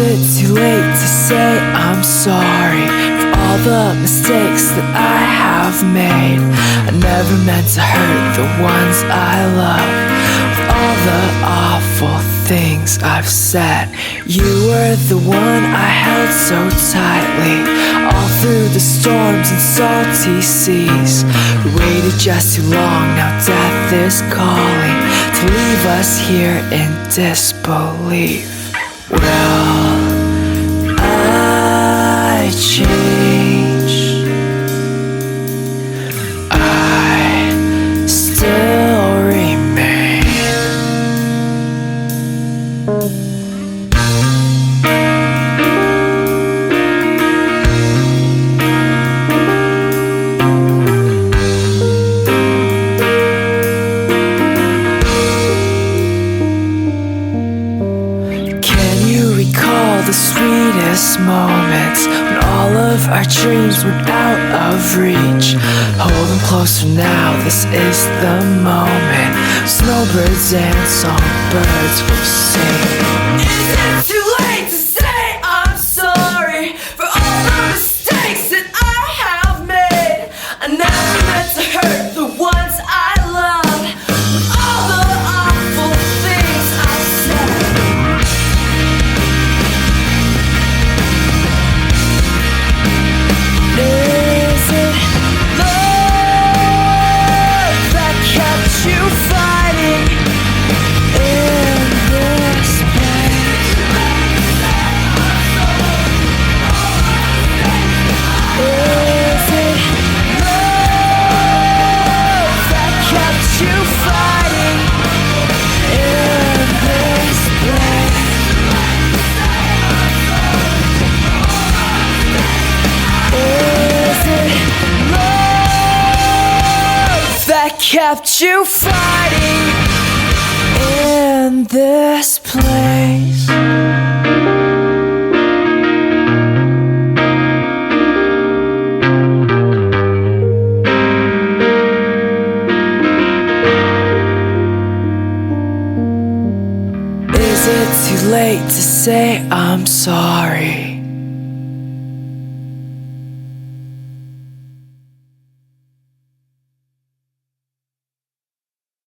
it too late to say I'm sorry for all the mistakes that I have made? I never meant to hurt the ones I love with all the awful things I've said. You were the one I held so tightly all through the storms and salty seas. We waited just too long, now death is calling to leave us here in disbelief. Will I change? I still remain. Recall the sweetest moments when all of our dreams went out of reach. Hold them closer now, this is the moment. Snowbirds and songbirds will sing. Is it too late to say I'm sorry for all the mistakes that I have made? I never meant to hurt the ones I love with all the awful things I've said. Kept you fighting in this place. Is it too late to say I'm sorry?